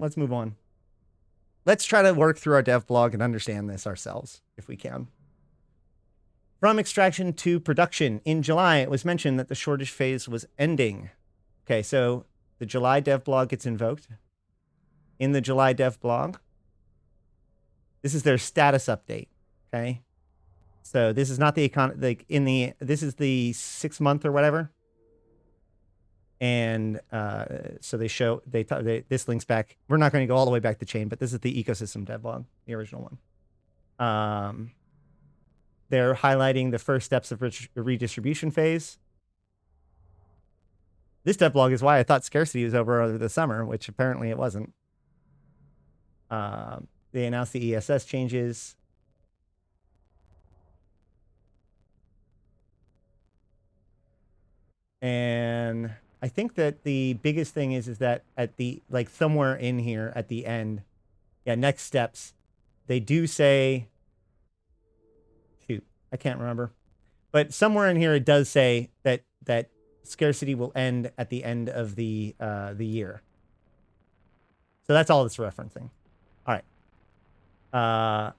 let's move on. Let's try to work through our dev blog and understand this ourselves, if we can. From extraction to production. In July, it was mentioned that the shortage phase was ending. Okay, so the July dev blog gets invoked. In the July dev blog, this is their status update. Okay, so this is not the this is the 6 month or whatever. And so they show this links back. We're not going to go all the way back the chain, but this is the ecosystem devlog, the original one. They're highlighting the first steps of redistribution phase. This devlog is why I thought scarcity was over the summer, which apparently it wasn't. They announced the ESS changes. And I think that the biggest thing is that at the, like somewhere in here at the end, yeah, next steps, they do say, shoot, I can't remember, but somewhere in here it does say that scarcity will end at the end of the year. So that's all it's referencing. All right.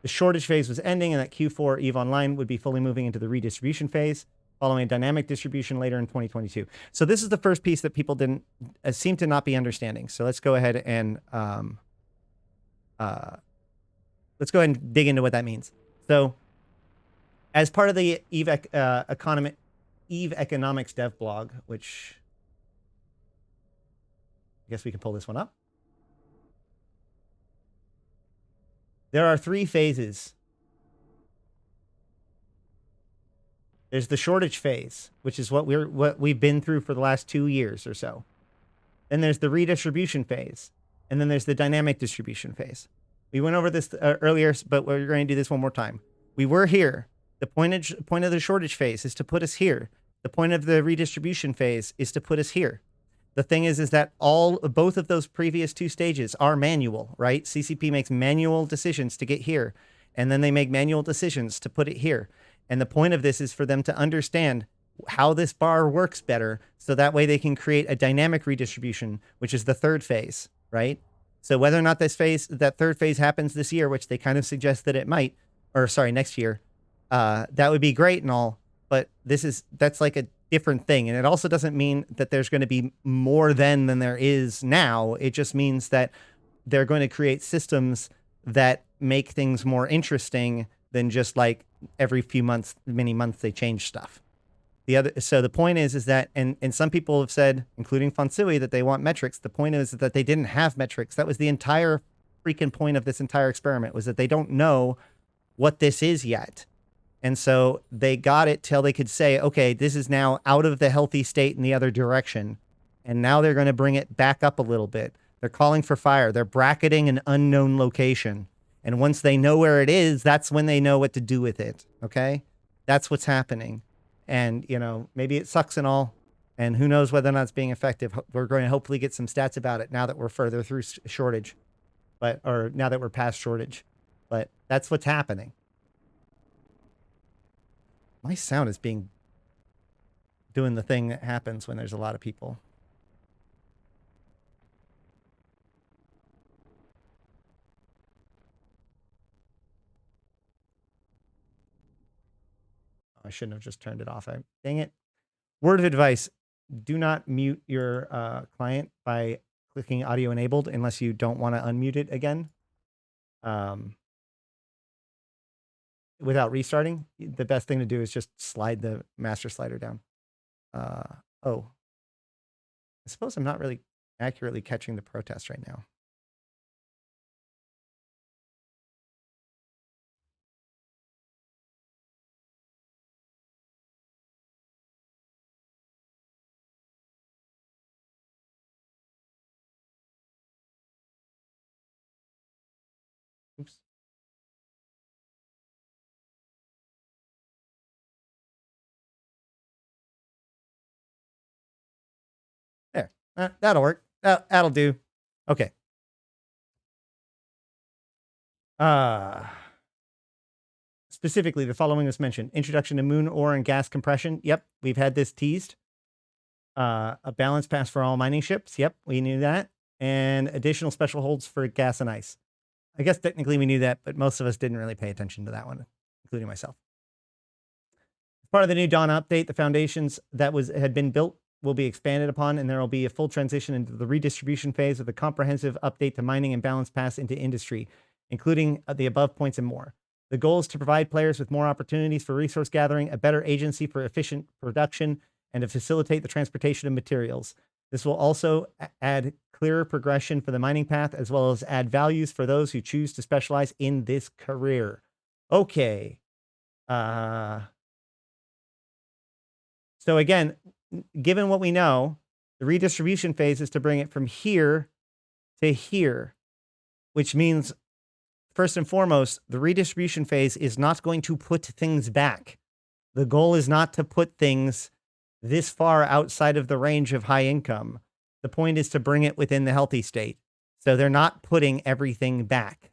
The shortage phase was ending, and that Q4 EVE Online would be fully moving into the redistribution phase, following a dynamic distribution later in 2022. So this is the first piece that people didn't seem to not be understanding. So let's go ahead and dig into what that means. So as part of the EVE Economics dev blog, which I guess we can pull this one up. There are 3 phases. There's the shortage phase, which is what we've been through for the last 2 years or so. Then there's the redistribution phase, and then there's the dynamic distribution phase. We went over this earlier, but we're going to do this one more time. We were here. The point of the shortage phase is to put us here. The point of the redistribution phase is to put us here. The thing is that both of those previous 2 stages are manual, right? CCP makes manual decisions to get here, and then they make manual decisions to put it here. And the point of this is for them to understand how this bar works better, so that way they can create a dynamic redistribution, which is the 3rd phase, right? So whether or not that 3rd phase happens this year, which they kind of suggest that it might, or sorry, next year, that would be great and all, but that's like a different thing. And it also doesn't mean that there's going to be more than there is now. It just means that they're going to create systems that make things more interesting than just like every few months, many months they change stuff. So the point is that, and some people have said, including Fonsui, that they want metrics. The point is that they didn't have metrics. That was the entire freaking point of this entire experiment, was that they don't know what this is yet. And so they got it till they could say, okay, this is now out of the healthy state in the other direction. And now they're going to bring it back up a little bit. They're calling for fire. They're bracketing an unknown location. And once they know where it is, that's when they know what to do with it. Okay? That's what's happening. And, you know, maybe it sucks and all. And who knows whether or not it's being effective. We're going to hopefully get some stats about it now that we're further through shortage. Or now that we're past shortage. But that's what's happening. My sound is doing the thing that happens when there's a lot of people. I shouldn't have just turned it off. Dang it. Word of advice. Do not mute your client by clicking audio enabled unless you don't want to unmute it again. Without restarting, the best thing to do is just slide the master slider down. I suppose I'm not really accurately catching the protest right now. Oops. There, that'll work. That'll do. Okay. Specifically, the following was mentioned. Introduction to moon ore and gas compression. Yep, we've had this teased. A balance pass for all mining ships. Yep, we knew that. and additional special holds for gas and ice. I guess technically we knew that, but most of us didn't really pay attention to that one, including myself. As part of the new Dawn update, the foundations that had been built will be expanded upon, and there will be a full transition into the redistribution phase with a comprehensive update to mining and balance pass into industry, including the above points and more. The goal is to provide players with more opportunities for resource gathering, a better agency for efficient production, and to facilitate the transportation of materials. This will also add clearer progression for the mining path, as well as add values for those who choose to specialize in this career. Okay. So again, given what we know, the redistribution phase is to bring it from here to here, which means, first and foremost, the redistribution phase is not going to put things back. The goal is not to put things this far outside of the range of high income. The point is to bring it within the healthy state. So they're not putting everything back.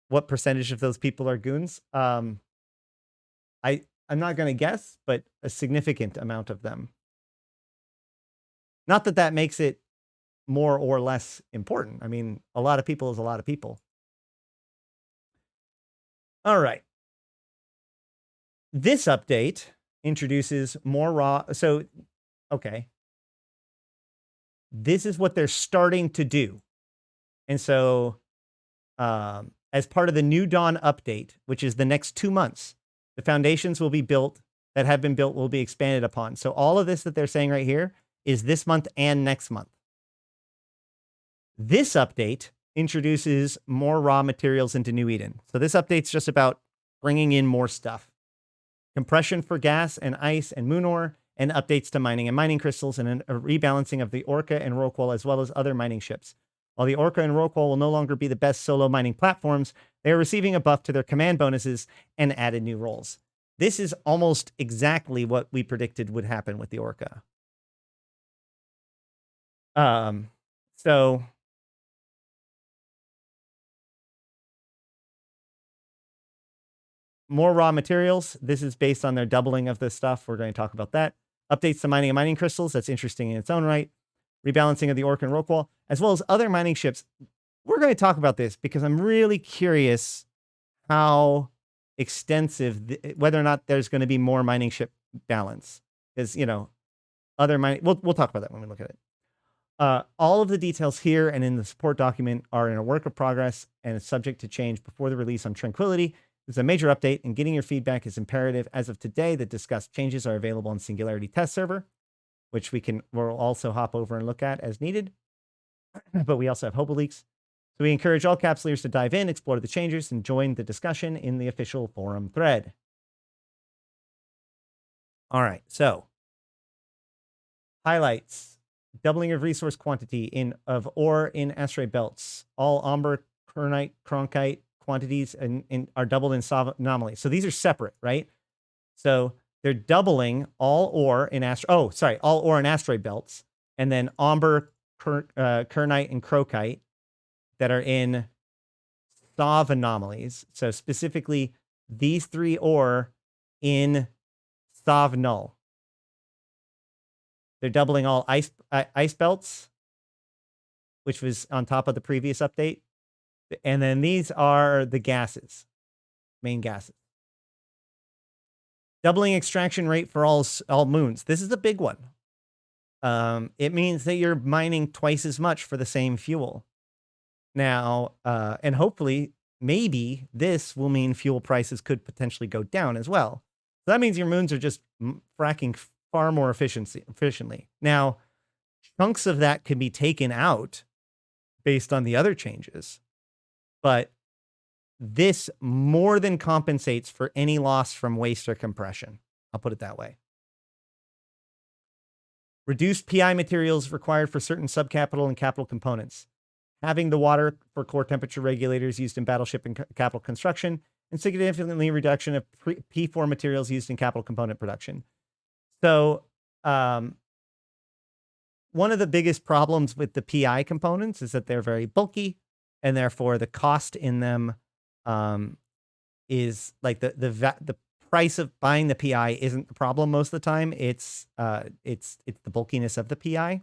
What percentage of those people are goons? I'm not going to guess, but a significant amount of them. Not that that makes it more or less important. I mean, a lot of people is a lot of people. All right. This update introduces more raw. So, okay. This is what they're starting to do. And so, as part of the new Dawn update, which is the next 2 months, the foundations will be built that have been built will be expanded upon. So all of this that they're saying right here is this month and next month. This update introduces more raw materials into New Eden. So this update's just about bringing in more stuff. Compression for gas and ice and moon ore, and updates to mining and mining crystals, and a rebalancing of the Orca and Rockwall, as well as other mining ships. While the Orca and Rockwall will no longer be the best solo mining platforms, they are receiving a buff to their command bonuses and added new roles. This is almost exactly what we predicted would happen with the Orca. So more raw materials. This is based on their doubling of this stuff. We're going to talk about that. Updates to mining and mining crystals. That's interesting in its own right. Rebalancing of the Orca and Rockwall, as well as other mining ships. We're going to talk about this because I'm really curious how extensive, whether or not there's going to be more mining ship balance. Because, you know, other mining, we'll talk about that when we look at it. All of the details here and in the support document are in a work of progress and is subject to change before the release on Tranquility. This is a major update, and getting your feedback is imperative. As of today, the discussed changes are available on Singularity Test Server, which we'll also hop over and look at as needed. But we also have Hobo Leaks. So we encourage all capsuleers to dive in, explore the changes, and join the discussion in the official forum thread. All right, so highlights: doubling of resource quantity of ore in asteroid belts. All amber, kernite, kronkite quantities are doubled in anomalies. So these are separate, right? So they're doubling all ore in all ore in asteroid belts, and then amber, kernite, and krokite that are in Sov anomalies. So specifically, these 3 ore in Sov null. They're doubling all ice belts, which was on top of the previous update. And then these are the gases, main gases. Doubling extraction rate for all moons. This is a big one. It means that you're mining twice as much for the same fuel. Now, and hopefully, maybe this will mean fuel prices could potentially go down as well. So that means your moons are just fracking far more efficiently. Now, chunks of that can be taken out based on the other changes, but this more than compensates for any loss from waste or compression. I'll put it that way. Reduced PI materials required for certain subcapital and capital components. Having the water for core temperature regulators used in battleship and capital construction, and significantly reduction of P4 materials used in capital component production. So one of the biggest problems with the PI components is that they're very bulky, and therefore the cost in them is like the price of buying the PI isn't the problem most of the time. It's the bulkiness of the PI.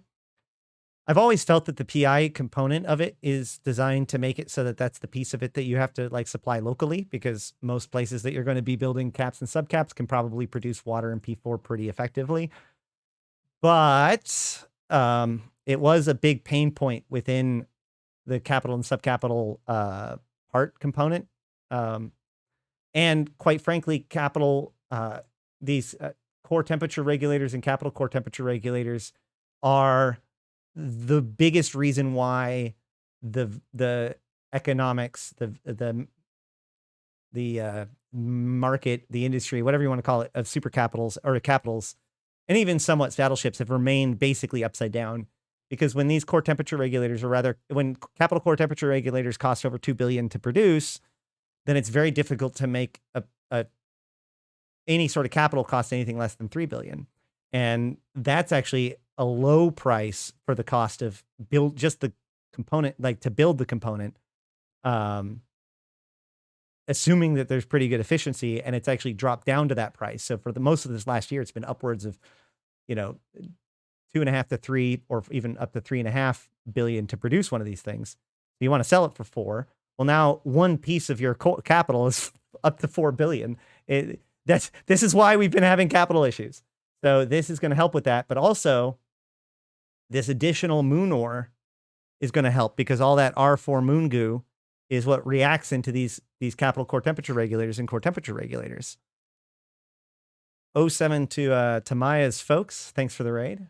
I've always felt that the PI component of it is designed to make it so that that's the piece of it that you have to like supply locally, because most places that you're going to be building caps and subcaps can probably produce water and P4 pretty effectively. But it was a big pain point within the capital and subcapital part component. And quite frankly, capital, these core temperature regulators and capital core temperature regulators are the biggest reason why the economics, the market, the industry, whatever you want to call it, of super capitals or capitals, and even somewhat battleships have remained basically upside down. Because when these core temperature regulators, or rather, when capital core temperature regulators cost over $2 billion to produce, then it's very difficult to make any sort of capital cost anything less than $3 billion. And that's actually a low price for the cost of just the component, like to build the component, assuming that there's pretty good efficiency, and it's actually dropped down to that price. So for the most of this last year, it's been upwards of, 2.5 to 3, or even up to $3.5 billion to produce one of these things. You want to sell it for $4 billion. Well, now one piece of your capital is up to $4 billion. This is why we've been having capital issues. So this is going to help with that. But also, this additional moon ore is going to help, because all that R4 moon goo is what reacts into these capital core temperature regulators and core temperature regulators. 07 to Maya's folks. Thanks for the raid.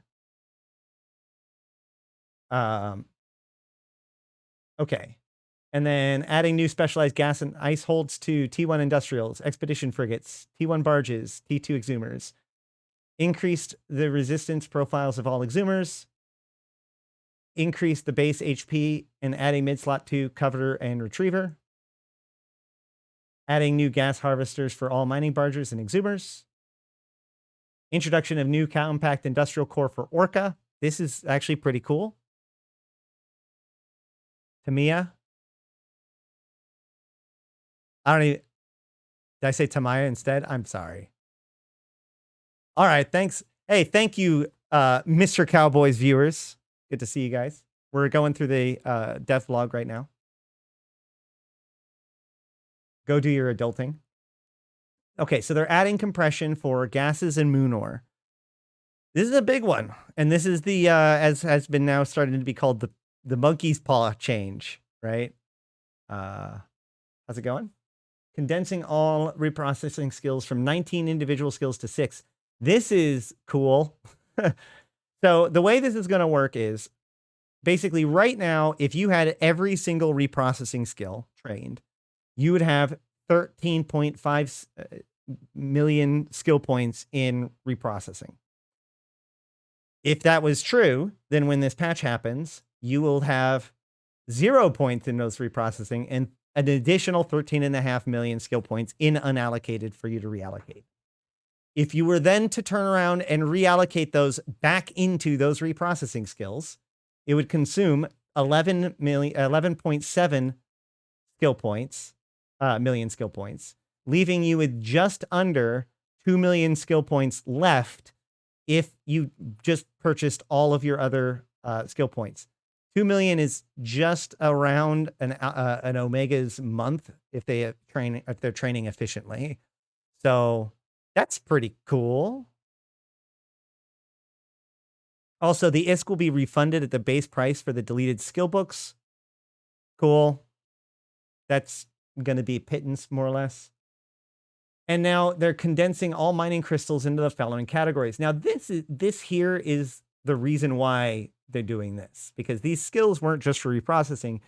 Okay. And then adding new specialized gas and ice holds to T1 industrials, expedition frigates, T1 barges, T2 exhumers. Increased the resistance profiles of all exhumers. Increased the base HP and adding mid-slot 2 cover and retriever. Adding new gas harvesters for all mining barges and exhumers. Introduction of new compact industrial core for Orca. This is actually pretty cool. Tamiya. Did I say Tamaya instead? I'm sorry. All right, thanks. Hey, thank you, Mr. Cowboys viewers. Good to see you guys. We're going through the dev vlog right now. Go do your adulting. Okay, so they're adding compression for gases and moon ore. This is a big one, and this is the as has been now starting to be called the monkey's paw change, right? How's it going? Condensing all reprocessing skills from 19 individual skills to 6. This is cool. So the way this is going to work is basically right now, if you had every single reprocessing skill trained, you would have 13.5 million skill points in reprocessing. If that was true, then when this patch happens, you will have 0 points in those reprocessing and an additional 13.5 million skill points in unallocated for you to reallocate. If you were then to turn around and reallocate those back into those reprocessing skills, it would consume 11.7 skill points, million skill points, leaving you with just under 2 million skill points left if you just purchased all of your other skill points. 2 million is just around an Omega's month if they're training efficiently. So that's pretty cool. Also, the ISK will be refunded at the base price for the deleted skill books. Cool. That's going to be pittance, more or less. And now they're condensing all mining crystals into the following categories. Now, this here is the reason why they're doing this, because these skills weren't just for reprocessing.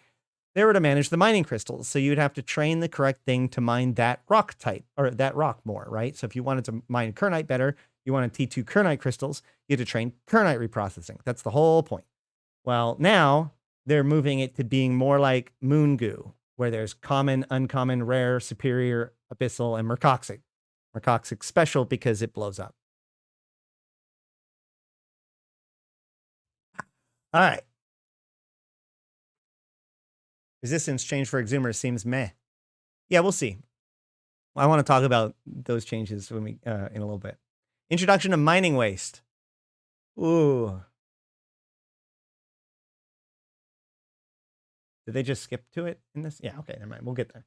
They were to manage the mining crystals. So you'd have to train the correct thing to mine that rock type, or that rock more, right? So if you wanted to mine Kernite better, you wanted T2 Kernite crystals, you had to train Kernite reprocessing. That's the whole point. Well, now they're moving it to being more like moon goo, where there's common, uncommon, rare, superior, abyssal, and mercoxic. Mercoxic special because it blows up. All right. Resistance change for exhumers seems meh. Yeah, we'll see. I want to talk about those changes when we in a little bit. Introduction of mining waste. Ooh. Did they just skip to it in this? Yeah, okay, never mind. We'll get there.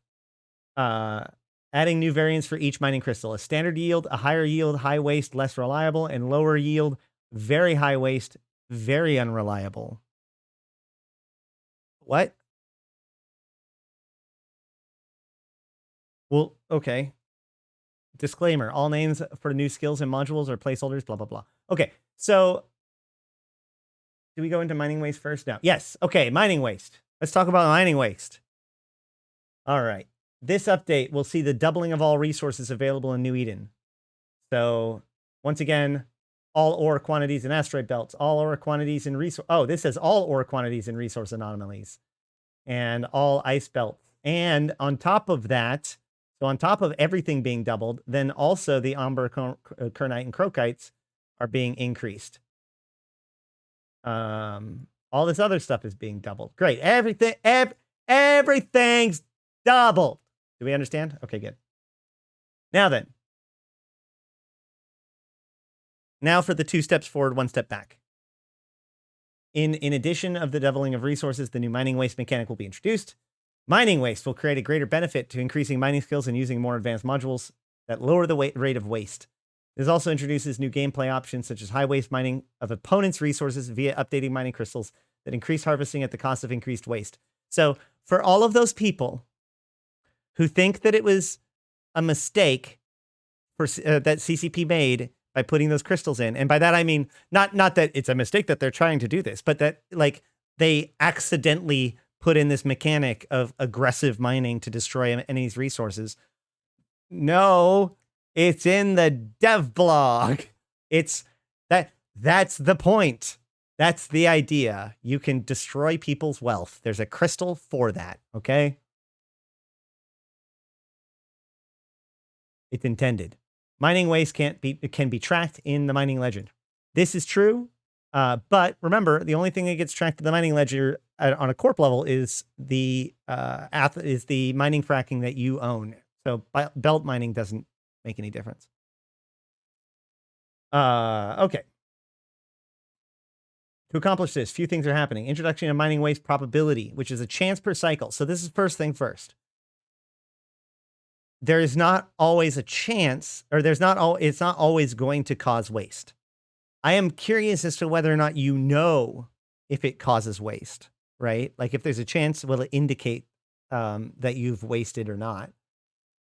Adding new variants for each mining crystal. A standard yield, a higher yield, high waste, less reliable, and lower yield, very high waste, very unreliable. What? Well, okay. Disclaimer, all names for new skills and modules are placeholders, blah, blah, blah. Okay, so do we go into mining waste first now? Yes, okay, mining waste. Let's talk about mining waste. All right. This update will see the doubling of all resources available in New Eden. So, once again, all ore quantities in asteroid belts, all ore quantities in resource. Oh, this says all ore quantities in resource anomalies, and all ice belts. And on top of that, so on top of everything being doubled, then also the Amber, Kernite, and Crokites are being increased. All this other stuff is being doubled. Great. Everything's doubled. Do we understand? Okay, good. Now then. Now for the 2 steps forward, 1 step back. In addition of the doubling of resources, the new mining waste mechanic will be introduced. Mining waste will create a greater benefit to increasing mining skills and using more advanced modules that lower the rate of waste. This also introduces new gameplay options such as high waste mining of opponents' resources via updating mining crystals that increase harvesting at the cost of increased waste. So for all of those people who think that it was a mistake for that CCP made by putting those crystals in, and by that I mean not that it's a mistake that they're trying to do this, but that like they accidentally put in this mechanic of aggressive mining to destroy enemies' resources. No, it's in the dev blog. It's that's the point. That's the idea. You can destroy people's wealth. There's a crystal for that, okay? It's intended. Mining waste can be tracked in the mining ledger. This is true, but remember, the only thing that gets tracked in the mining ledger on a corp level is the mining fracking that you own. So belt mining doesn't make any difference. Okay. To accomplish this, few things are happening. Introduction of mining waste probability, which is a chance per cycle. So this is first thing first. There is not always a chance, or it's not always going to cause waste. I am curious as to whether or not you know if it causes waste, right? Like if there's a chance, will it indicate that you've wasted or not?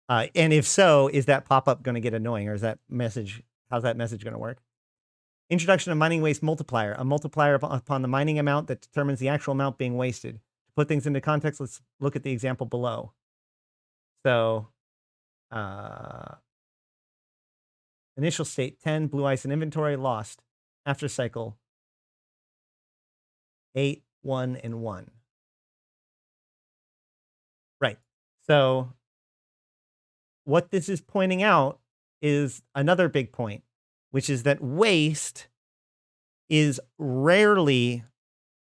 And if so, is that pop-up going to get annoying, or is that message, how's that message going to work? Introduction of mining waste multiplier, a multiplier upon the mining amount that determines the actual amount being wasted. To put things into context, let's look at the example below. So, initial state 10, blue ice and inventory lost. After cycle 8, 1, and 1. Right. So what this is pointing out is another big point, which is that waste is rarely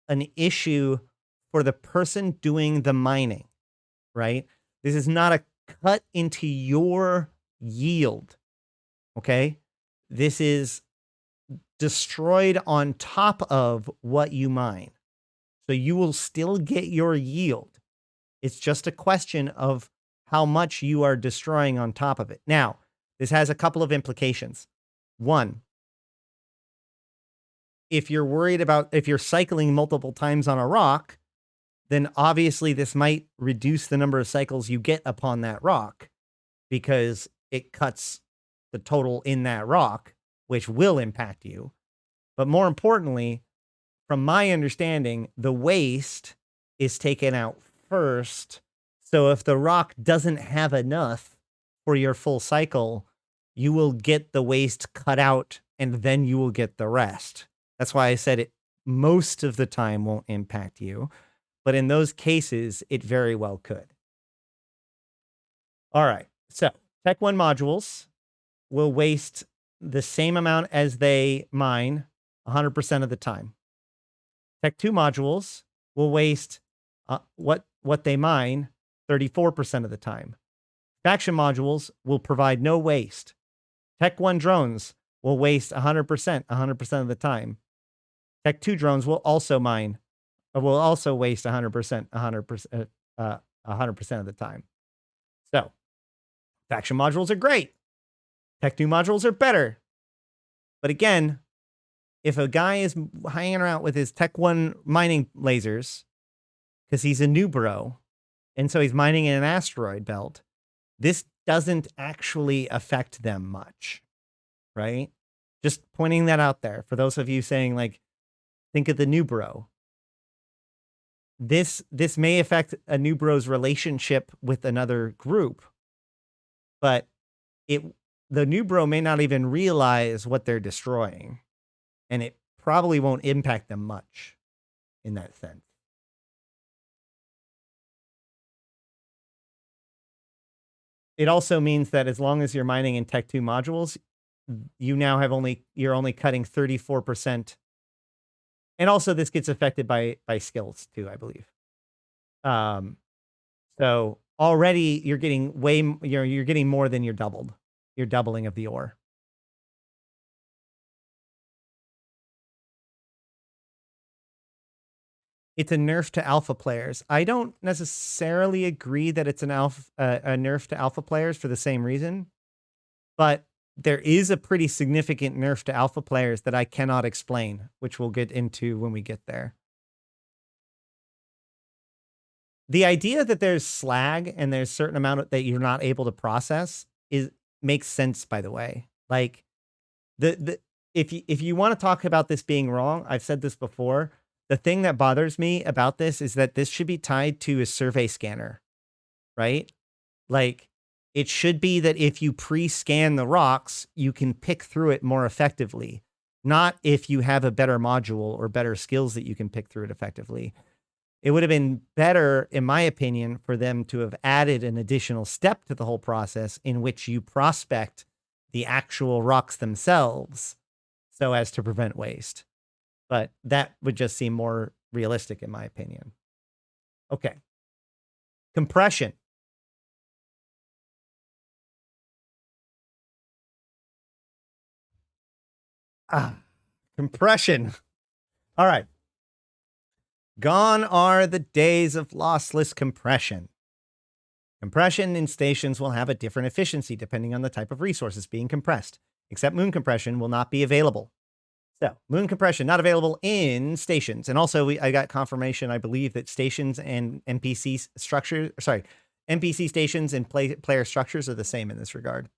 an issue for the person doing the mining, right? This is not a cut into your yield, okay? This is destroyed on top of what you mine. So you will still get your yield. It's just a question of how much you are destroying on top of it. Now, this has a couple of implications. One, if you're worried about, if you're cycling multiple times on a rock, then obviously this might reduce the number of cycles you get upon that rock because it cuts the total in that rock, which will impact you. But more importantly, from my understanding, the waste is taken out first. So if the rock doesn't have enough for your full cycle, you will get the waste cut out and then you will get the rest. That's why I said it most of the time won't impact you. But in those cases, it very well could. All right. So Tech 1 modules will waste the same amount as they mine 100% of the time. Tech 2 modules will waste what they mine 34% of the time. Faction modules will provide no waste. Tech 1 drones will waste 100% of the time. Tech 2 drones will also waste 100% of the time. So, faction modules are great. Tech 2 modules are better. But again, if a guy is hanging around with his Tech 1 mining lasers, because he's a new bro, and so he's mining in an asteroid belt, this doesn't actually affect them much, right? Just pointing that out there for those of you saying, like, think of the new bro. This may affect a new bro's relationship with another group, but the new bro may not even realize what they're destroying, and it probably won't impact them much in that sense. It also means that as long as you're mining in Tech 2 modules, you now have you're only cutting 34%. And also this gets affected by skills too, I believe. So already you're getting you're getting more than you're doubling of the ore. It's a nerf to alpha players. I don't necessarily agree that it's a nerf to alpha players for the same reason, but there is a pretty significant nerf to alpha players that I cannot explain, which we'll get into when we get there. The idea that there's slag and there's a certain amount that you're not able to process makes sense, by the way. Like if you want to talk about this being wrong, I've said this before. The thing that bothers me about this is that this should be tied to a survey scanner, right? Like, it should be that if you pre-scan the rocks, you can pick through it more effectively, not if you have a better module or better skills that you can pick through it effectively. It would have been better, in my opinion, for them to have added an additional step to the whole process in which you prospect the actual rocks themselves so as to prevent waste. But that would just seem more realistic, in my opinion. Okay. Compression. Compression. All right. Gone are the days of lossless compression. Compression in stations will have a different efficiency depending on the type of resources being compressed, except moon compression will not be available. So, moon compression not available in stations. And also, I got confirmation, I believe, that stations and NPC structures, NPC stations and player structures are the same in this regard.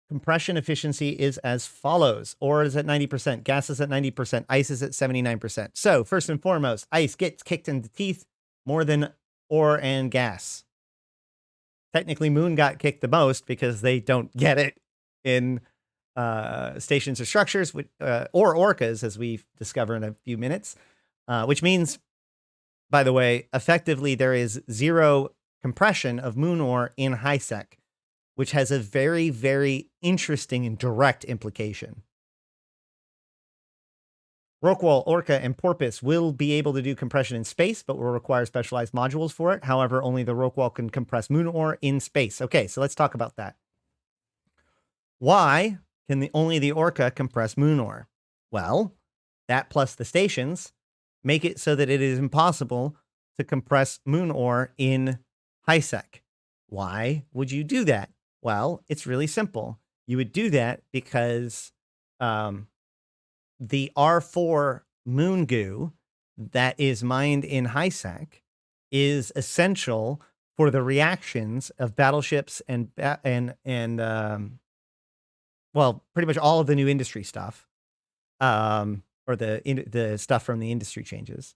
Compression efficiency is as follows. Ore is at 90%, gas is at 90%, ice is at 79%. So, first and foremost, ice gets kicked in the teeth more than ore and gas. Technically, moon got kicked the most because they don't get it in stations or structures, or orcas, as we discover in a few minutes, which means, by the way, effectively there is 0 compression of moon ore in high sec, which has a very, very interesting and direct implication. Rockwall, Orca, and Porpoise will be able to do compression in space, but will require specialized modules for it. However, only the Rockwall can compress moon ore in space. Okay, so let's talk about that. Why can only the Orca compress moon ore? Well, that plus the stations make it so that it is impossible to compress moon ore in high sec. Why would you do that? Well, it's really simple. You would do that because the R4 moon goo that is mined in high sec is essential for the reactions of battleships and well, pretty much all of the new industry stuff, or the stuff from the industry changes.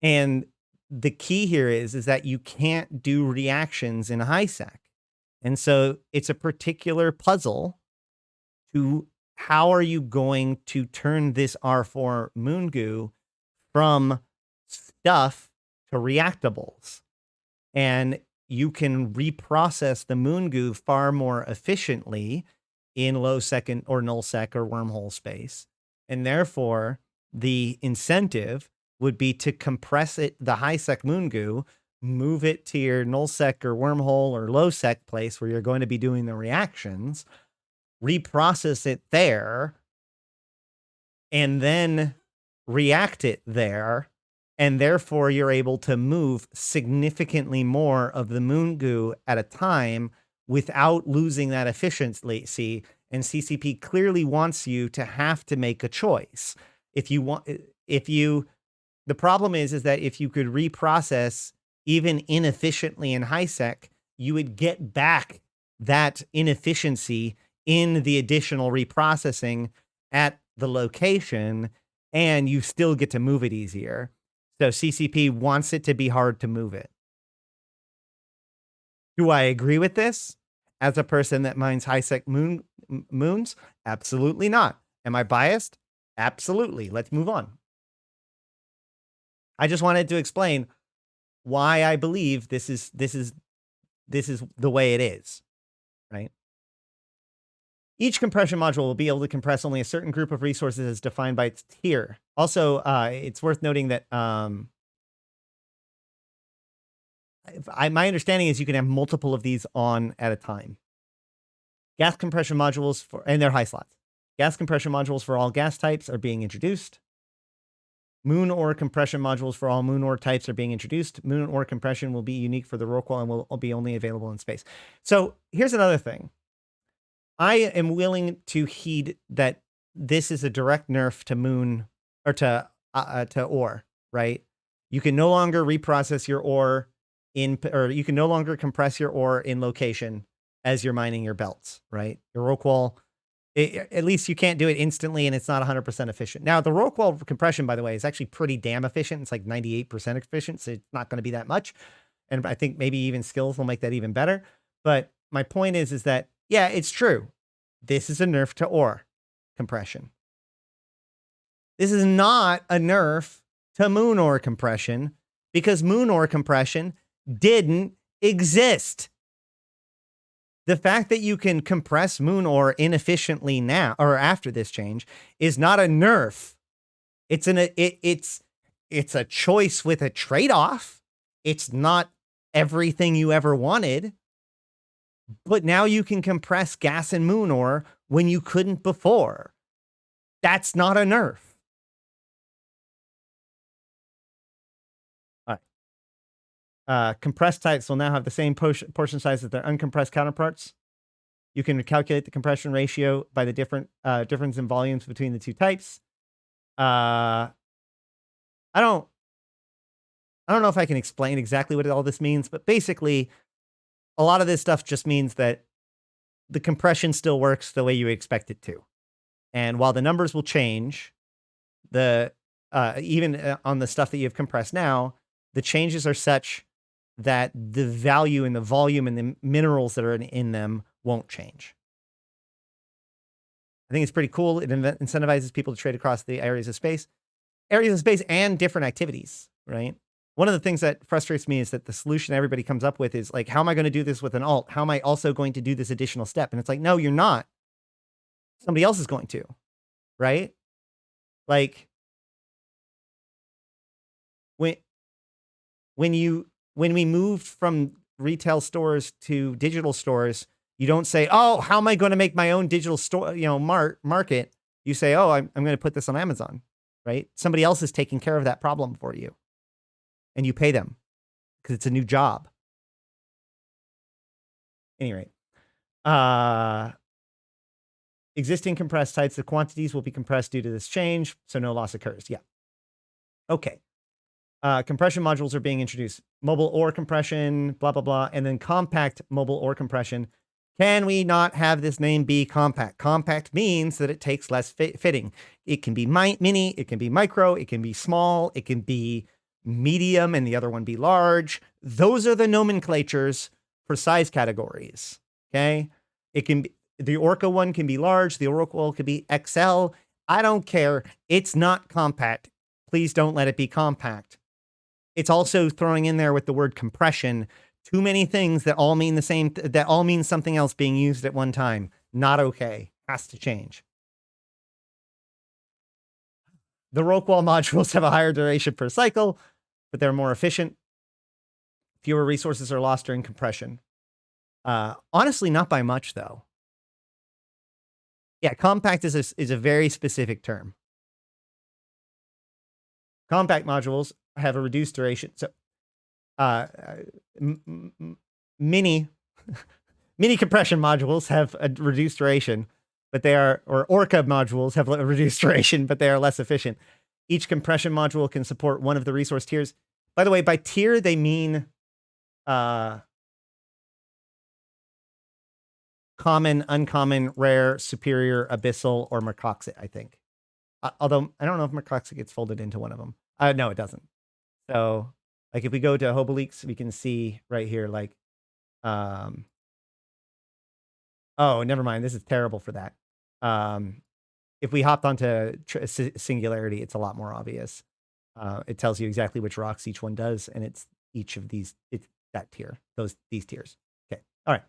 And the key here is that you can't do reactions in high sec. And so it's a particular puzzle to how are you going to turn this R4 moon goo from stuff to reactables. And you can reprocess the moon goo far more efficiently in low second or null sec or wormhole space. And therefore, the incentive would be to compress it, the high sec moon goo, move it to your null sec or wormhole or low sec place where you're going to be doing the reactions, reprocess it there, and then react it there. And therefore, you're able to move significantly more of the moon goo at a time without losing that efficiency. And CCP clearly wants you to have to make a choice. The problem is that if you could reprocess even inefficiently in high sec, you would get back that inefficiency in the additional reprocessing at the location, and you still get to move it easier. So CCP wants it to be hard to move it. Do I agree with this? As a person that mines high sec moons? Absolutely not. Am I biased? Absolutely. Let's move on. I just wanted to explain why I believe this is the way it is, right? Each compression module will be able to compress only a certain group of resources as defined by its tier. Also, it's worth noting that my understanding is you can have multiple of these on at a time. Gas compression modules and they're high slots. Gas compression modules for all gas types are being introduced. Moon ore compression modules for all moon ore types are being introduced. Moon ore compression will be unique for the Rorqual and will be only available in space. So here's another thing. I am willing to heed that this is a direct nerf to moon or to ore, right? You can no longer reprocess your ore or you can no longer compress your ore in location as you're mining your belts, right? Your Rorqual, at least you can't do it instantly, and it's not 100% efficient. Now, the Rorqual compression, by the way, is actually pretty damn efficient. It's like 98% efficient, so it's not going to be that much. And I think maybe even skills will make that even better. But my point is that, yeah, it's true. This is a nerf to ore compression. This is not a nerf to moon ore compression, because moon ore compression didn't exist. The fact that you can compress moon ore inefficiently now or after this change is not a nerf. It's a choice with a trade-off. It's not everything you ever wanted. But now you can compress gas and moon ore when you couldn't before. That's not a nerf. Compressed types will now have the same portion size as their uncompressed counterparts. You can calculate the compression ratio by the difference in volumes between the two types. I don't know if I can explain exactly what all this means, but basically, a lot of this stuff just means that the compression still works the way you expect it to. And while the numbers will change, even on the stuff that you've compressed now, the changes are such that the value and the volume and the minerals that are in them won't change. I think it's pretty cool. It incentivizes people to trade across the areas of space and different activities, right? One of the things that frustrates me is that the solution everybody comes up with is like, how am I going to do this with an alt? How am I also going to do this additional step? And it's like, no, you're not. Somebody else is going to, right? Like when we moved from retail stores to digital stores, you don't say, oh, how am I going to make my own digital store, market? You say, oh, I'm going to put this on Amazon, right? Somebody else is taking care of that problem for you. And you pay them because it's a new job. Anyway, existing compressed types, the quantities will be compressed due to this change, so no loss occurs. Yeah. Okay. Compression modules are being introduced. Mobile ore compression, blah, blah, blah. And then compact mobile ore compression. Can we not have this name be compact? Compact means that it takes less fitting. It can be mini, it can be micro, it can be small, it can be medium, and the other one be large. Those are the nomenclatures for size categories. Okay. It can be, the Orca one can be large. The Oracle could be XL. I don't care. It's not compact. Please don't let it be compact. It's also throwing in there with the word compression too many things that all mean the same, that all mean something else being used at one time. Not okay. Has to change. The Roqual modules have a higher duration per cycle, but they're more efficient. Fewer resources are lost during compression. Honestly, not by much, though. Yeah, compact is a very specific term. Compact modules have a reduced duration. So, mini compression modules have a reduced duration, but they are, or Orca modules have a reduced duration, but they are less efficient. Each compression module can support one of the resource tiers. By the way, by tier, they mean common, uncommon, rare, superior, abyssal, or mercoxit, I think. Although I don't know if mercoxit gets folded into one of them. No, it doesn't. So, like, if we go to Hobeleaks, we can see right here, like, oh, never mind. This is terrible for that. If we hopped onto Singularity, it's a lot more obvious. It tells you exactly which rocks each one does, and it's each of these. It's that tier. These tiers. Okay. All right.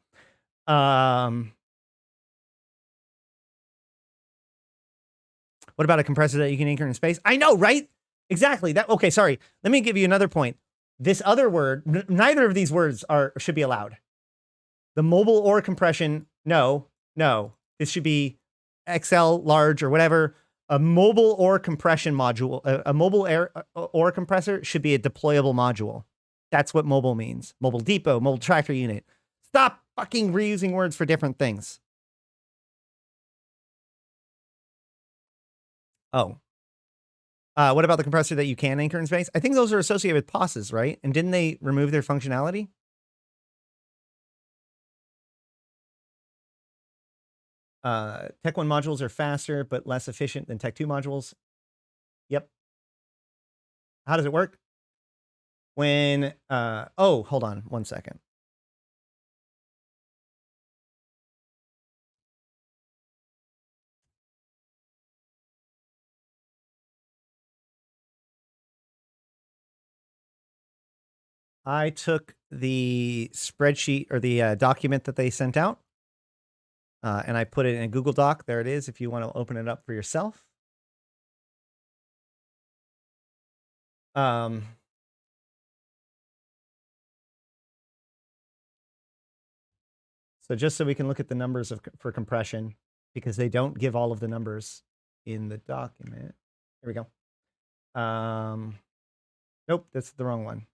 What about a compressor that you can anchor in space? I know, right? Exactly. That. Okay. Sorry. Let me give you another point. This other word. Neither of these words should be allowed. The mobile ore compression. No. This should be XL, large, or whatever. A mobile ore compression module, a mobile ore compressor should be a deployable module. That's what mobile means. Mobile depot, mobile tractor unit. Stop fucking reusing words for different things. Oh. What about the compressor that you can anchor in space? I think those are associated with POSes, right? And didn't they remove their functionality? Tech 1 modules are faster, but less efficient than Tech 2 modules. Yep. How does it work? When, oh, hold on 1 second. I took the spreadsheet or the document that they sent out, and I put it in a Google Doc. There it is, if you want to open it up for yourself. So just so we can look at the numbers for compression, because they don't give all of the numbers in the document. Here we go. Nope, that's the wrong one.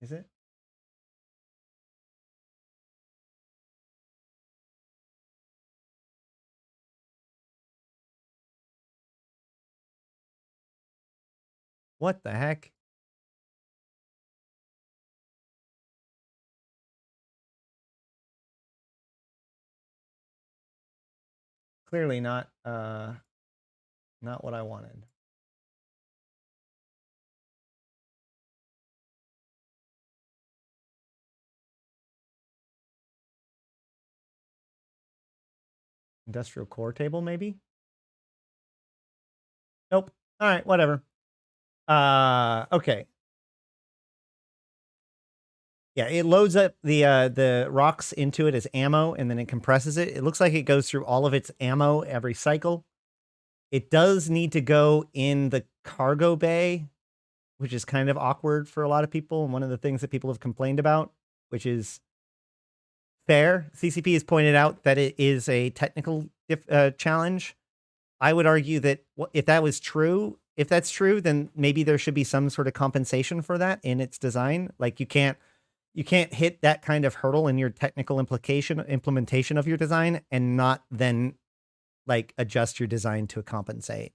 Is it? What the heck? Clearly not what I wanted. Industrial core table, maybe? Nope. All right, whatever. Okay. Yeah, it loads up the rocks into it as ammo, and then it compresses it. It looks like it goes through all of its ammo every cycle. It does need to go in the cargo bay, which is kind of awkward for a lot of people, and one of the things that people have complained about, which is fair. CCP has pointed out that it is a technical challenge. I would argue that if that's true, then maybe there should be some sort of compensation for that in its design. Like, you can't hit that kind of hurdle in your technical implementation of your design and not then like adjust your design to compensate.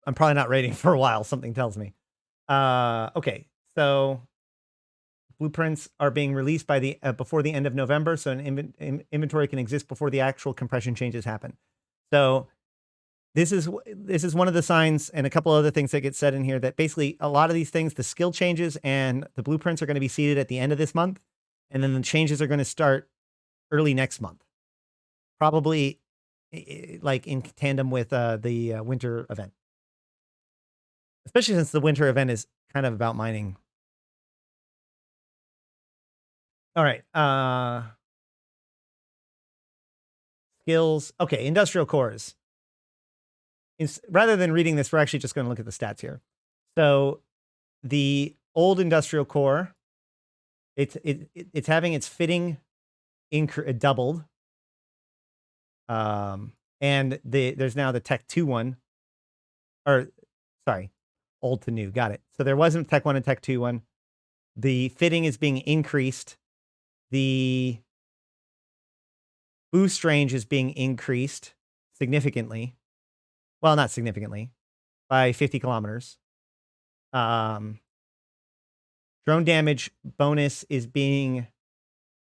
I'm probably not rating for a while, something tells me. Okay, so blueprints are being released by before the end of November, so an inventory can exist before the actual compression changes happen. So this is one of the signs, and a couple other things that get said in here, that basically a lot of these things, the skill changes and the blueprints, are going to be seeded at the end of this month, and then the changes are going to start early next month, probably like in tandem with the winter event. especially since the winter event is kind of about mining. All right. Skills. Okay, industrial cores. Rather than reading this, we're actually just going to look at the stats here. So the old industrial core, it's having its fitting doubled. And there's now the Tech 2 one. Or, sorry, old to new. Got it. So there wasn't Tech 1 and Tech 2 one. The fitting is being increased. The boost range is being increased significantly. Well, not significantly, by 50 kilometers. Drone damage bonus is being...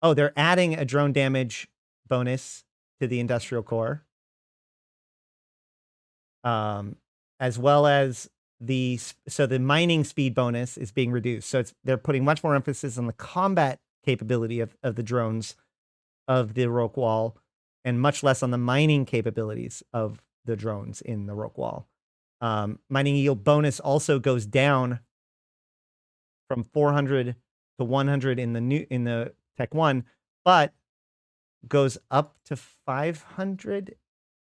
Oh, they're adding a drone damage bonus to the industrial core. As well as the mining speed bonus is being reduced. So they're putting much more emphasis on the combat capability of the drones of the rock wall and much less on the mining capabilities of the drones in the rock wall. Mining yield bonus also goes down from 400 to 100 in the Tech 1, but goes up to 500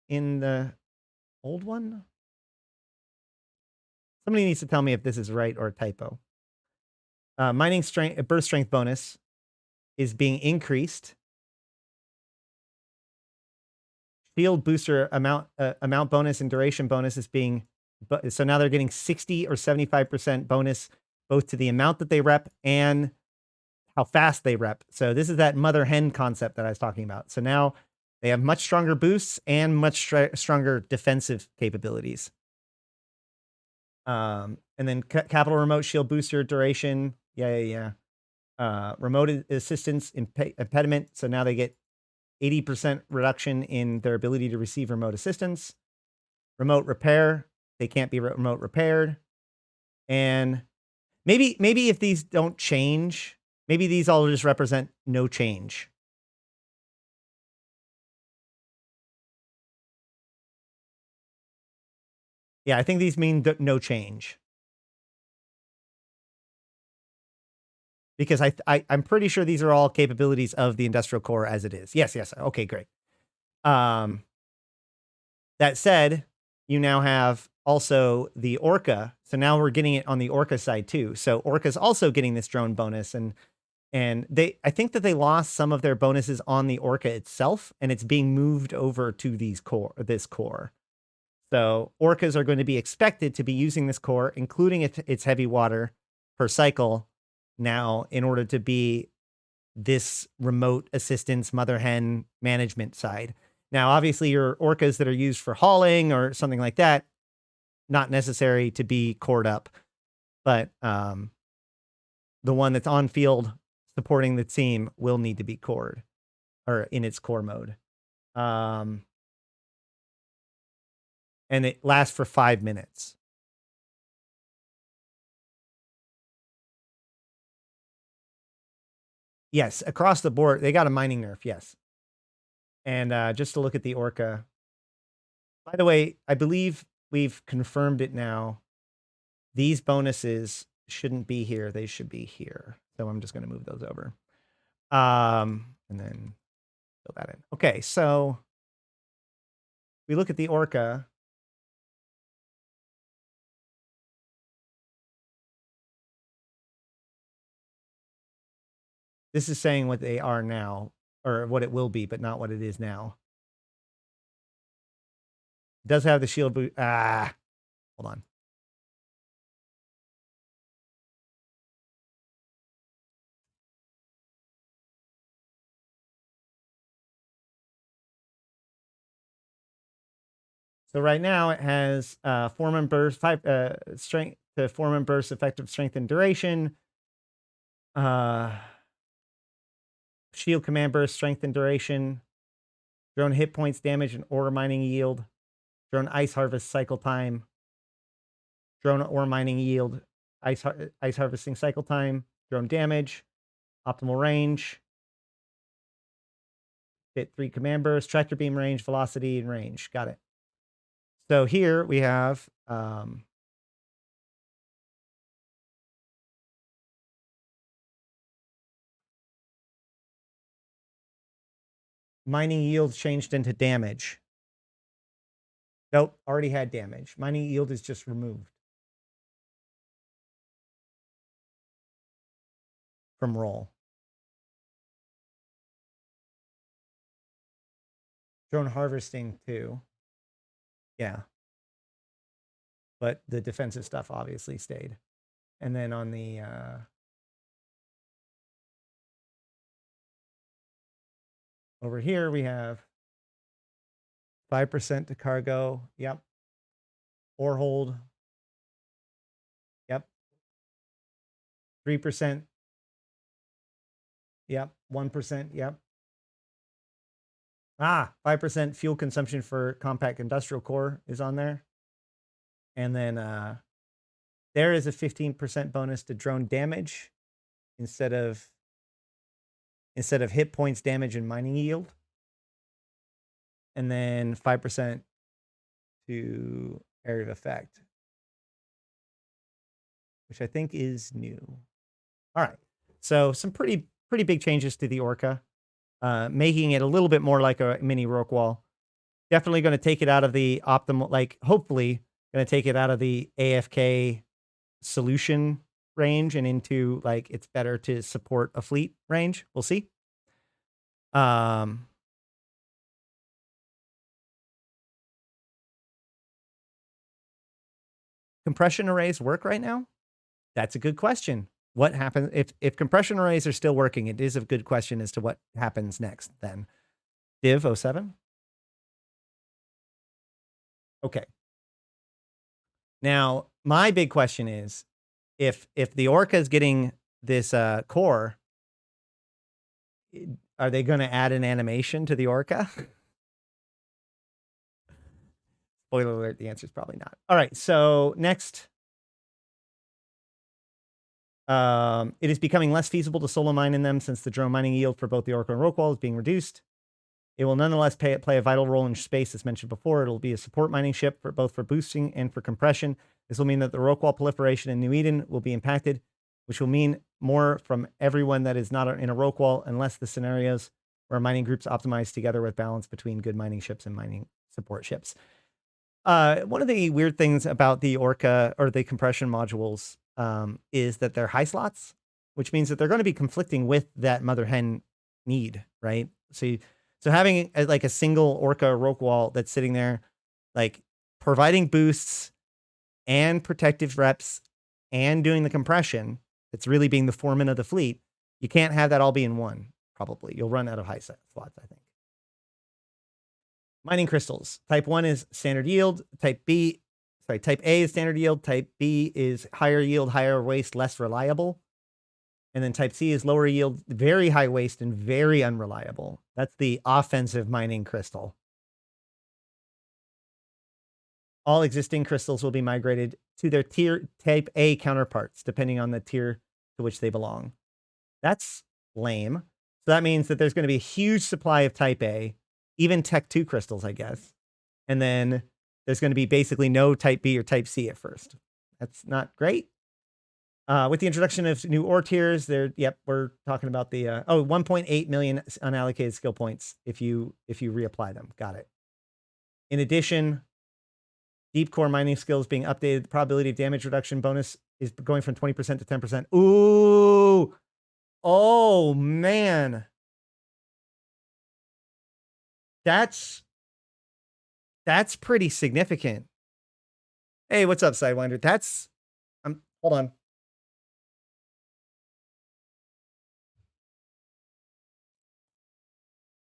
in the old one. Somebody needs to tell me if this is right or a typo. Mining strength, burst strength bonus is being increased. Shield booster amount bonus and duration bonus is being... So now they're getting 60 or 75% bonus both to the amount that they rep and how fast they rep. So this is that mother hen concept that I was talking about. So now they have much stronger boosts and much stronger defensive capabilities. And then capital remote shield booster duration. Yeah. Remote assistance impediment. So now they get 80% reduction in their ability to receive remote assistance. Remote repair. They can't be remote repaired. And maybe if these don't change, maybe these all just represent no change. Yeah, I think these mean no change. Because I'm pretty sure these are all capabilities of the industrial core as it is. Yes. Okay, great. That said, you now have also the Orca. So now we're getting it on the Orca side too. So Orca's also getting this drone bonus, and I think that they lost some of their bonuses on the Orca itself, and it's being moved over to this core. So Orcas are going to be expected to be using this core, including its heavy water per cycle now, in order to be this remote assistance mother hen management side. Now, obviously, your Orcas that are used for hauling or something like that, not necessary to be cored up, but the one that's on field supporting the team will need to be cored, or in its core mode. And it lasts for 5 minutes. Yes, across the board, they got a mining nerf, yes. And just to look at the Orca. By the way, I believe we've confirmed it now. These bonuses shouldn't be here. They should be here. So I'm just going to move those over. And then fill that in. Okay, so we look at the Orca. This is saying what they are now, or what it will be, but not what it is now. It does have the shield boot. Hold on. So right now it has form and burst, 5 strength to form and burst, effective strength and duration. Shield command burst, strength and duration. Drone hit points, damage, and ore mining yield. Drone ice harvest cycle time. Drone ore mining yield, ice harvesting cycle time. Drone damage, optimal range. Fit 3 command burst, tractor beam range, velocity, and range. Got it. So here we have Mining yield changed into damage. Nope, already had damage. Mining yield is just removed from roll. Drone harvesting too. Yeah. But the defensive stuff obviously stayed. And then on the over here we have 5% to cargo. Yep. Ore hold. Yep. 3%. Yep. 1%. Yep. 5% fuel consumption for compact industrial core is on there. And then there is a 15% bonus to drone damage instead of hit points, damage, and mining yield. And then 5% to area of effect, which I think is new. All right. So some pretty big changes to the Orca, making it a little bit more like a mini Rorqual. Definitely going to take it out of the optimal, like hopefully going to take it out of the AFK solution range and into like it's better to support a fleet range. We'll see. Compression arrays work right now? That's a good question. What happens if compression arrays are still working? It is a good question as to what happens next then. Div07? Okay. Now, my big question is if the Orca is getting this core, are they going to add an animation to the Orca? Spoiler alert, the answer is probably not. All right, so next. It is becoming less feasible to solo mine in them since the drone mining yield for both the Orca and Rorqual is being reduced. It will nonetheless play a vital role in space, as mentioned before. It'll be a support mining ship for both for boosting and for compression. This will mean that the Rorqual proliferation in New Eden will be impacted, which will mean more from everyone that is not in a Rorqual, unless the scenarios where mining groups optimize together with balance between good mining ships and mining support ships. One of the weird things about the Orca or the compression modules is that they're high slots, which means that they're going to be conflicting with that mother hen need, right? So having like a single Orca Rorqual that's sitting there, like providing boosts and protective reps and doing the compression, it's really being the foreman of the fleet. You can't have that all be in one, probably. You'll run out of high slots, I think. Mining crystals. Type 1 is standard yield. Type A is standard yield. Type B is higher yield, higher waste, less reliable. And then type C is lower yield, very high waste, and very unreliable. That's the offensive mining crystal. All existing crystals will be migrated to their tier type A counterparts, depending on the tier to which they belong. That's lame. So that means that there's going to be a huge supply of type A, even Tech 2 crystals, I guess. And then there's going to be basically no type B or type C at first. That's not great. With the introduction of new ore tiers, we're talking about the 1.8 million unallocated skill points if you reapply them. Got it. In addition, deep core mining skills being updated. The probability of damage reduction bonus is going from 20% to 10%. Ooh, oh man, that's pretty significant. Hey, what's up, Sidewinder? Hold on.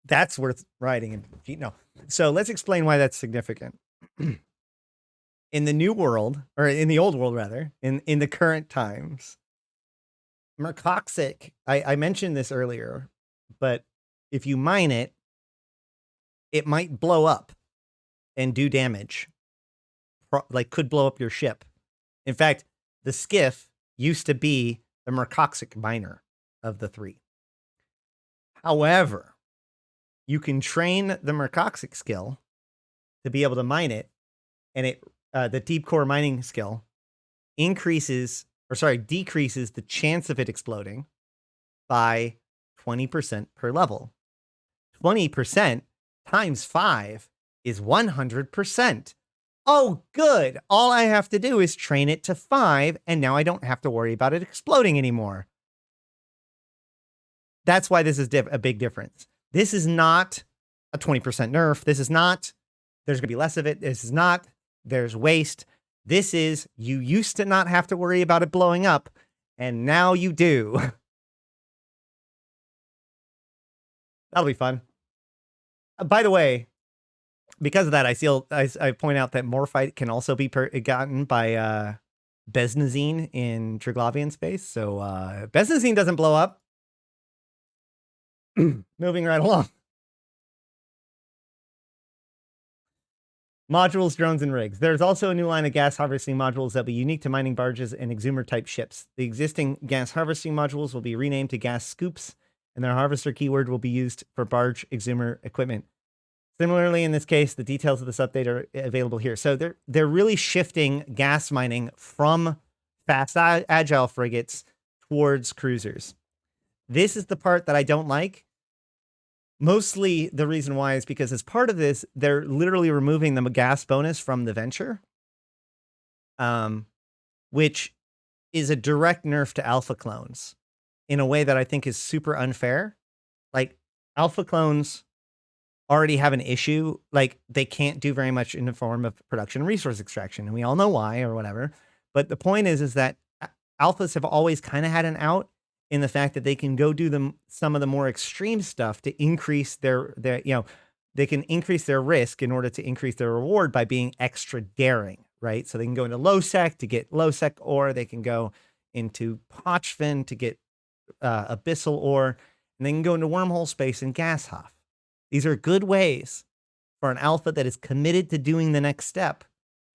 That's worth writing. No. So let's explain why that's significant. In the new world, or in the old world, rather, in the current times, Mercoxic, I mentioned this earlier, but if you mine it, it might blow up and do damage. Like, could blow up your ship. In fact, the skiff used to be the Mercoxic miner of the three. However, you can train the Mercoxic skill to be able to mine it, and the deep core mining skill decreases the chance of it exploding by 20% per level. 20% times 5 is 100%. Oh, good. All I have to do is train it to 5, and now I don't have to worry about it exploding anymore. That's why this is a big difference. This is not a 20% nerf. This is not, there's going to be less of it. This is not, there's waste. This is, you used to not have to worry about it blowing up, and now you do. That'll be fun. By the way, because of that, I point out that Morphite can also be gotten by Besnazine in Triglavian space. So Besnazine doesn't blow up. Moving right along. Modules, drones, and rigs. There's also a new line of gas harvesting modules that will be unique to mining barges and exhumer-type ships. The existing gas harvesting modules will be renamed to gas scoops, and their harvester keyword will be used for barge exhumer equipment. Similarly, in this case, the details of this update are available here. So they're really shifting gas mining from fast, agile frigates towards cruisers. This is the part that I don't like. Mostly the reason why is because as part of this, they're literally removing the gas bonus from the Venture, which is a direct nerf to alpha clones in a way that I think is super unfair. Like, alpha clones already have an issue. Like, they can't do very much in the form of production resource extraction, and we all know why or whatever. But the point is that alphas have always kind of had an out in the fact that they can go do some of the more extreme stuff to increase their they can increase their risk in order to increase their reward by being extra daring, right? So they can go into low sec to get low sec ore. They can go into Pochvin to get abyssal ore, and they can go into wormhole space and gas huff. These are good ways for an alpha that is committed to doing the next step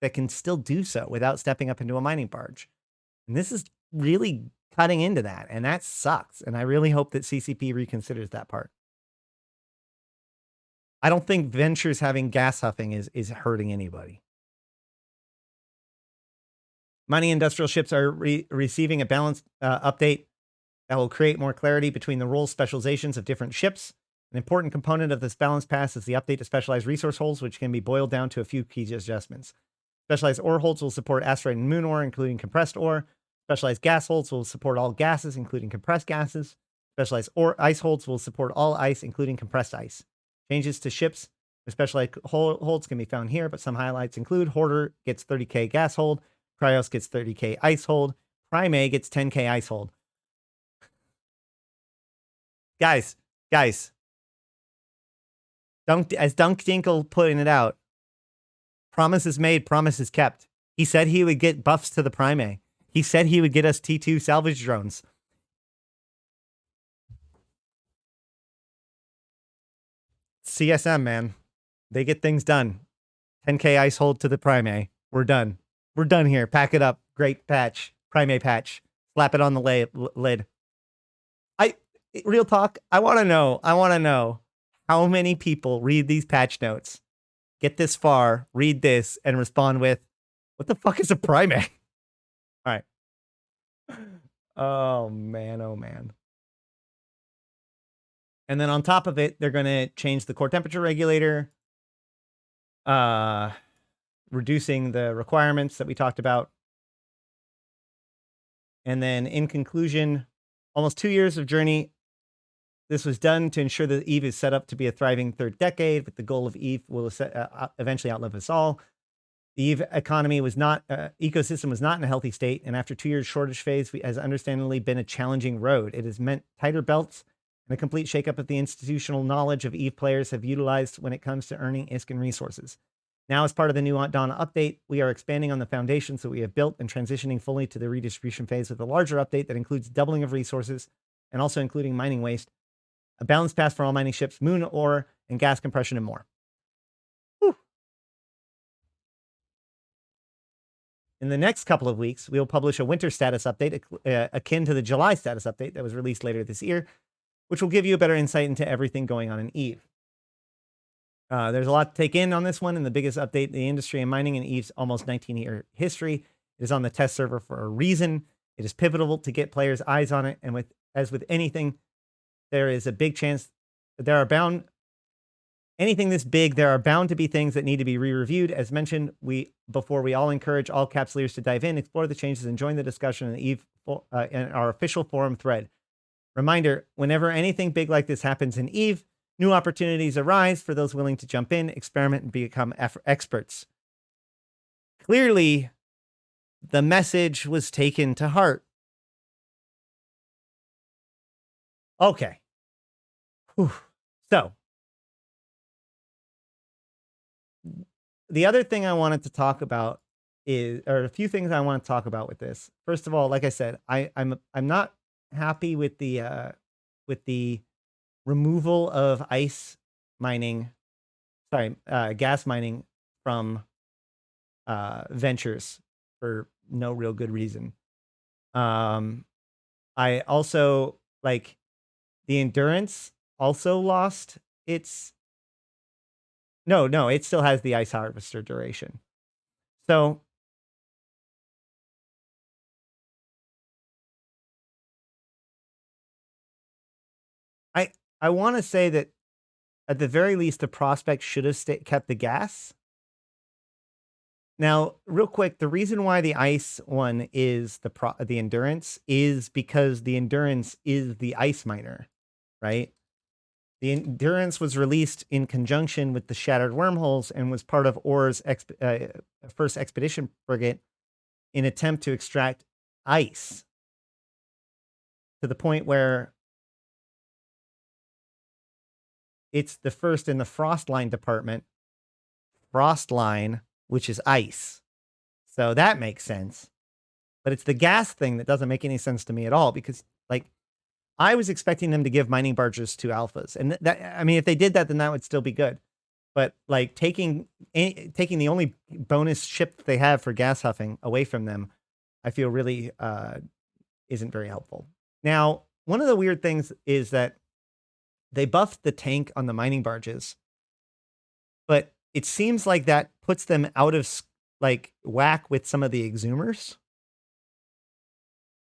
that can still do so without stepping up into a mining barge. And this is really cutting into that, and that sucks. And I really hope that CCP reconsiders that part. I don't think Ventures having gas huffing is hurting anybody. Mining industrial ships are receiving a balanced update that will create more clarity between the role specializations of different ships. An important component of this balance pass is the update to specialized resource holds, which can be boiled down to a few key adjustments. Specialized ore holds will support asteroid and moon ore, including compressed ore. Specialized gas holds will support all gases, including compressed gases. Specialized ice holds will support all ice, including compressed ice. Changes to ships with specialized holds can be found here, but some highlights include Hoarder gets 30k gas hold, Cryos gets 30k ice hold, Prime gets 10k ice hold. Guys, as Dunk Dinkle putting it out, promises made, promises kept. He said he would get buffs to the Prime. He said he would get us T2 salvage drones. CSM, man. They get things done. 10k ice hold to the Prime. We're done. We're done here. Pack it up. Great patch. Prime patch. Slap it on the lid. Real talk, I want to know how many people read these patch notes, get this far, read this, and respond with, what the fuck is a Prime? All right. Oh, man. And then on top of it, they're going to change the core temperature regulator, reducing the requirements that we talked about. And then in conclusion, almost 2 years of journey. This was done to ensure that Eve is set up to be a thriving third decade, with the goal of Eve will eventually outlive us all. The Eve economy was not, ecosystem was not in a healthy state, and after 2 years shortage phase has understandably been a challenging road. It has meant tighter belts and a complete shakeup of the institutional knowledge of Eve players have utilized when it comes to earning ISK resources. Now, as part of the new Dawn update, we are expanding on the foundations that we have built and transitioning fully to the redistribution phase with a larger update that includes doubling of resources and also including mining waste, a balanced path for all mining ships, moon ore, and gas compression, and more. Whew. In the next couple of weeks, we will publish a winter status update akin to the July status update that was released later this year, which will give you a better insight into everything going on in Eve. There's a lot to take in on this one, and the biggest update in the industry and mining in Eve's almost 19-year history. It is on the test server for a reason. It is pivotal to get players' eyes on it, and as with anything, there is a big chance that there are bound anything this big, there are bound to be things that need to be re-reviewed. As mentioned, before we all encourage all caps leaders to dive in, explore the changes, and join the discussion in the Eve in our official forum thread. Reminder, whenever anything big like this happens in Eve, new opportunities arise for those willing to jump in, experiment, and become experts. Clearly, the message was taken to heart. Okay. Whew. So, the other thing I wanted to talk about or a few things I want to talk about with this. First of all, like I said, I'm not happy with the removal of gas mining from ventures for no real good reason. I also like the endurance also lost its no, it still has the ice harvester duration. So I want to say that at the very least, the prospect should have kept the gas. Now, real quick, the reason why the ice one is the endurance is because the endurance is the ice miner, right? The endurance was released in conjunction with the shattered wormholes and was part of Orr's first expedition frigate in attempt to extract ice to the point where it's the first in the Frostline department. Frostline, which is ice. So that makes sense. But it's the gas thing that doesn't make any sense to me at all, because like I was expecting them to give mining barges to alphas. And that, I mean, if they did that, then that would still be good. But like taking the only bonus ship that they have for gas huffing away from them, I feel really isn't very helpful. Now, one of the weird things is that they buffed the tank on the mining barges, but it seems like that puts them out of like whack with some of the exhumers.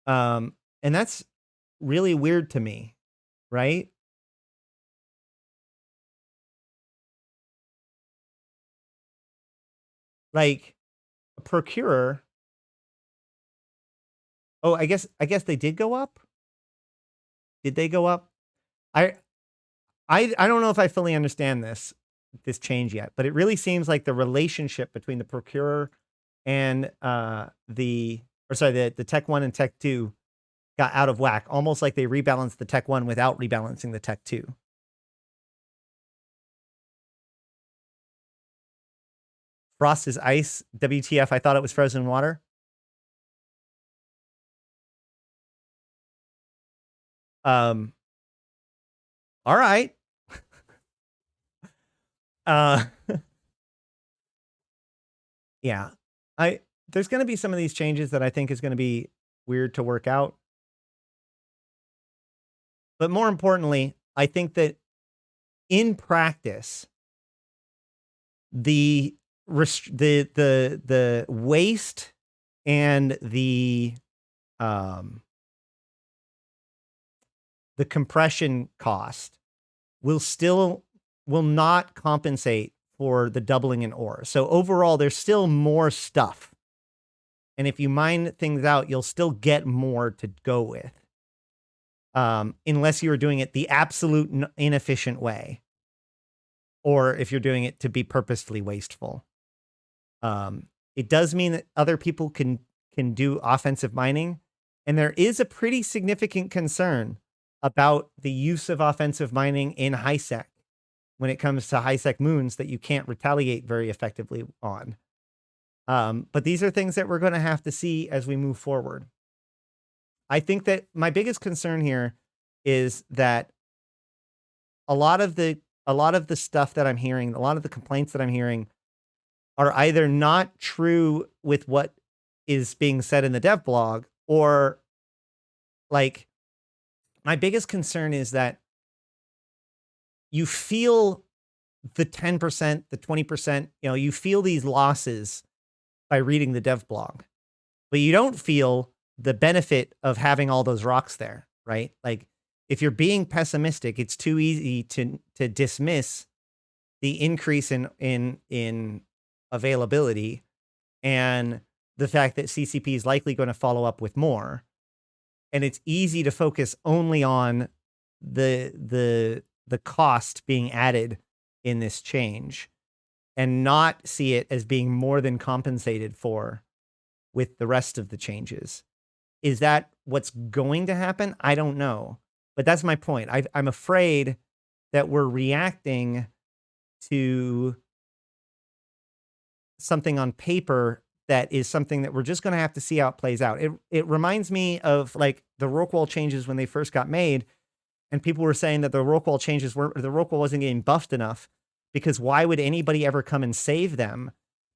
And that's really weird to me, right? Like a procurer. Oh, I guess they did go up. Did they go up? I don't know if I fully understand this change yet, but it really seems like the relationship between the procurer and the Tech 1 and Tech 2 got out of whack, almost like they rebalanced the Tech 1 without rebalancing the Tech 2. Frost is ice. WTF, I thought it was frozen water. All right. Yeah. There's going to be some of these changes that I think is going to be weird to work out. But more importantly, I think that in practice, the waste and the compression cost will not compensate for the doubling in ore. So overall, there's still more stuff. And if you mine things out, you'll still get more to go with. Unless you're doing it the absolute inefficient way. Or if you're doing it to be purposefully wasteful. It does mean that other people can do offensive mining. And there is a pretty significant concern about the use of offensive mining in high-sec when it comes to high-sec moons that you can't retaliate very effectively on. But these are things that we're going to have to see as we move forward. I think that my biggest concern here is that a lot of the stuff that I'm hearing, a lot of the complaints that I'm hearing are either not true with what is being said in the dev blog, or like my biggest concern is that you feel the 10%, the 20%, you feel these losses by reading the dev blog, but you don't feel the benefit of having all those rocks there, right? Like if you're being pessimistic, it's too easy to dismiss the increase in availability and the fact that CCP is likely going to follow up with more. And it's easy to focus only on the cost being added in this change and not see it as being more than compensated for with the rest of the changes. Is that what's going to happen? I don't know. But that's my point. I'm afraid that we're reacting to something on paper that is something that we're just going to have to see how it plays out. It reminds me of like the Rorqual changes when they first got made, and people were saying that the Rorqual changes the Rorqual wasn't getting buffed enough because why would anybody ever come and save them?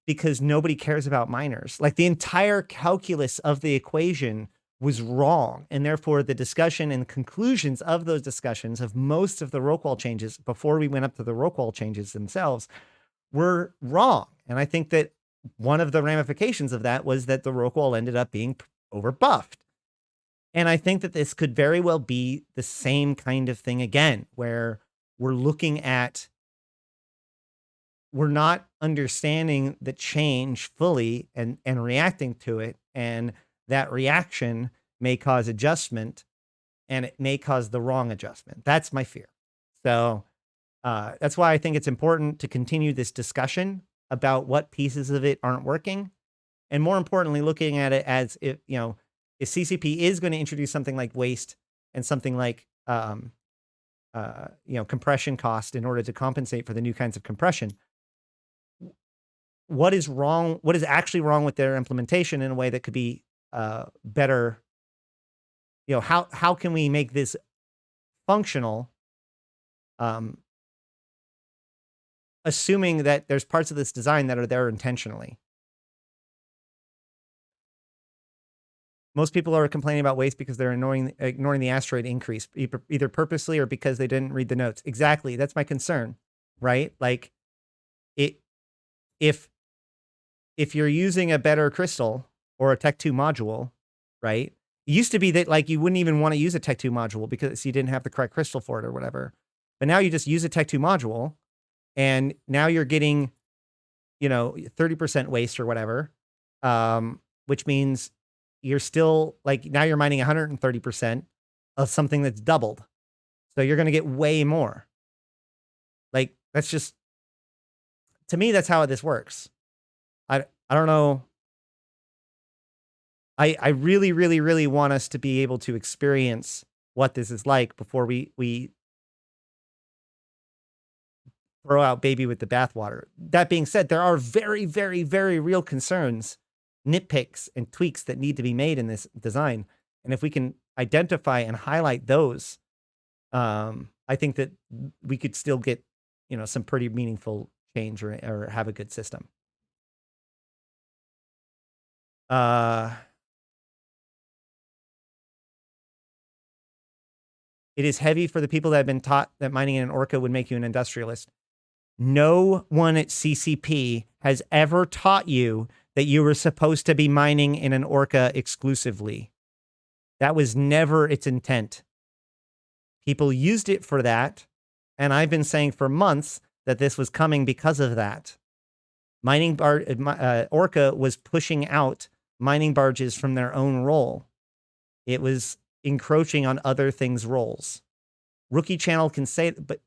Because nobody cares about miners. Like the entire calculus of the equation was wrong, and therefore the discussion and conclusions of those discussions of most of the Rorqual changes before we went up to the Rorqual changes themselves were wrong. And I think that one of the ramifications of that was that the Rorqual ended up being overbuffed. And I think that this could very well be the same kind of thing again, where we're looking at, we're not understanding the change fully and reacting to it. And that reaction may cause adjustment, and it may cause the wrong adjustment. That's my fear. So that's why I think it's important to continue this discussion about what pieces of it aren't working. And more importantly, looking at it as if, you know, if CCP is going to introduce something like waste and something like, you know, compression cost in order to compensate for the new kinds of compression, what is wrong? What is actually wrong with their implementation in a way that could be better? You know, how can we make this functional? Assuming that there's parts of this design that are there intentionally. Most people are complaining about waste because they're ignoring the asteroid increase, either purposely or because they didn't read the notes. Exactly. That's my concern, right? Like if you're using a better crystal or a Tech 2 module, right? It used to be that like you wouldn't even want to use a Tech 2 module because you didn't have the correct crystal for it or whatever. But now you just use a Tech 2 module, and now you're getting, you know, 30% waste or whatever, which means you're still like, now you're mining 130% of something that's doubled. So you're going to get way more. Like, that's just, to me, that's how this works. I don't know. I really, really, really want us to be able to experience what this is like before we throw out baby with the bathwater. That being said, there are very, very, very real concerns, nitpicks, and tweaks that need to be made in this design. And if we can identify and highlight those, I think that we could still get, you know, some pretty meaningful change or have a good system. It is heavy for the people that have been taught that mining in an Orca would make you an industrialist. No one at CCP has ever taught you that you were supposed to be mining in an Orca exclusively. That was never its intent. People used it for that, and I've been saying for months that this was coming because of that. Orca was pushing out mining barges from their own role. It was encroaching on other things' roles. Rookie Channel can say, but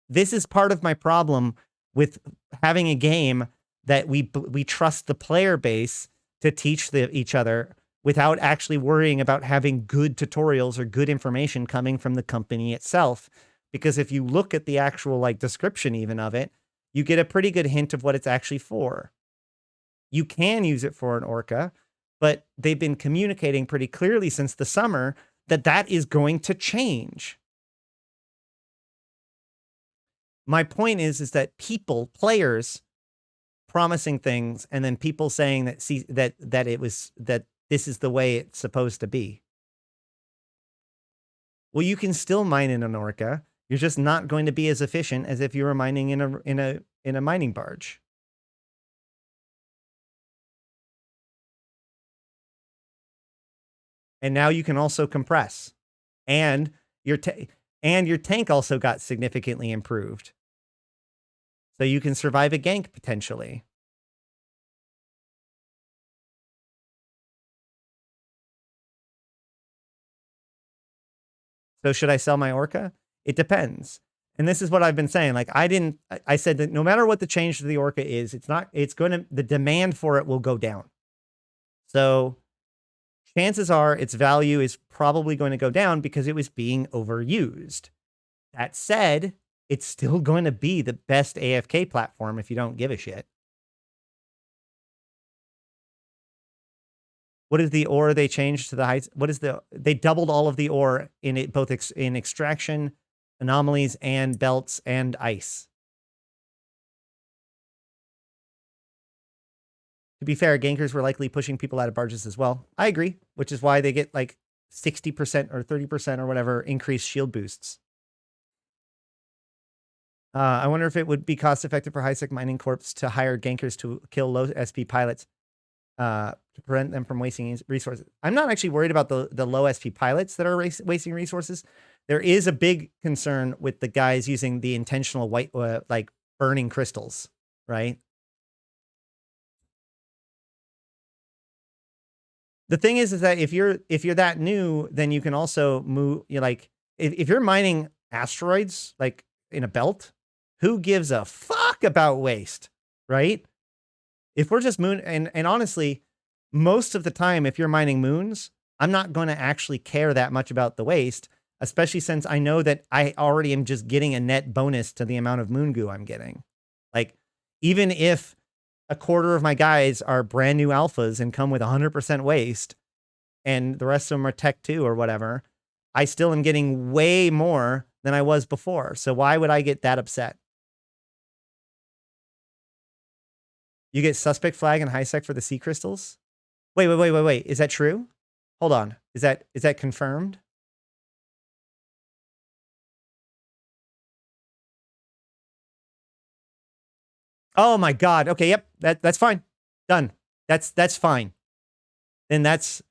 this is part of my problem with having a game that we trust the player base to teach each other without actually worrying about having good tutorials or good information coming from the company itself. Because if you look at the actual like description even of it, you get a pretty good hint of what it's actually for. You can use it for an Orca, but they've been communicating pretty clearly since the summer that that is going to change. My point is that players promising things, and then people saying that that this is the way it's supposed to be. Well, you can still mine in an Orca. You're just not going to be as efficient as if you were mining in a mining barge. And now you can also compress, and your tank also got significantly improved. So you can survive a gank potentially. So should I sell my Orca? It depends. And this is what I've been saying. Like I said that no matter what the change to the Orca is, the demand for it will go down. So chances are its value is probably going to go down because it was being overused. That said, it's still going to be the best AFK platform if you don't give a shit. What is the ore they changed to the heights? They doubled all of the ore in it, both in extraction, anomalies, and belts, and ice. To be fair, gankers were likely pushing people out of barges as well. I agree, which is why they get like 60% or 30% or whatever increased shield boosts. I wonder if it would be cost effective for high-sec mining corps to hire gankers to kill low SP pilots to prevent them from wasting resources. I'm not actually worried about the low SP pilots that are wasting resources. There is a big concern with the guys using the intentional white, like burning crystals, right? The thing is that if you're that new, then you can also move. You're like, if you're mining asteroids like in a belt, who gives a fuck about waste, right? If we're just moon, and honestly, most of the time, if you're mining moons, I'm not going to actually care that much about the waste, especially since I know that I already am just getting a net bonus to the amount of moon goo I'm getting. Like, even if a quarter of my guys are brand new alphas and come with 100% waste, and the rest of them are tech 2 or whatever, I still am getting way more than I was before. So why would I get that upset? You get suspect flag and high sec for the sea crystals? Wait. Is that true? Hold on. Is that confirmed? Oh my God. Okay, yep. That's fine. Done. That's fine. Then that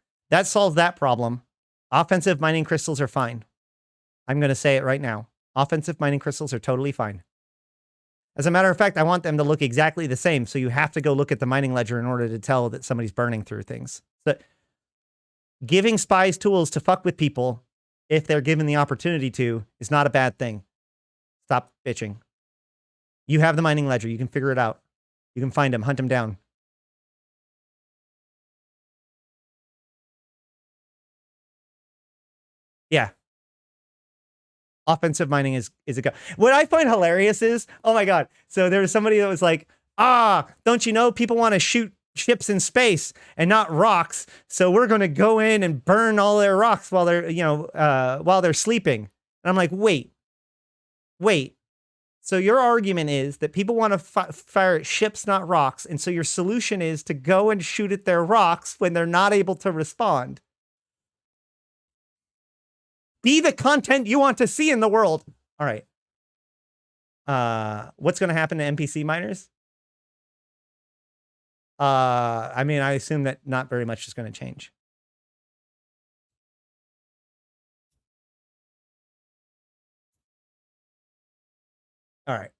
solves that problem. Offensive mining crystals are fine. I'm going to say it right now. Offensive mining crystals are totally fine. As a matter of fact, I want them to look exactly the same. So you have to go look at the mining ledger in order to tell that somebody's burning through things. So giving spies tools to fuck with people, if they're given the opportunity to, is not a bad thing. Stop bitching. You have the mining ledger. You can figure it out. You can find them, hunt them down. Yeah. Offensive mining is a go. What I find hilarious is, oh my God. So there was somebody that was like, don't you know people want to shoot ships in space and not rocks? So we're going to go in and burn all their rocks while they're, while they're sleeping. And I'm like, wait. So your argument is that people want to fire at ships, not rocks. And so your solution is to go and shoot at their rocks when they're not able to respond. Be the content you want to see in the world. All right. What's going to happen to NPC miners? I mean, I assume that not very much is going to change. All right.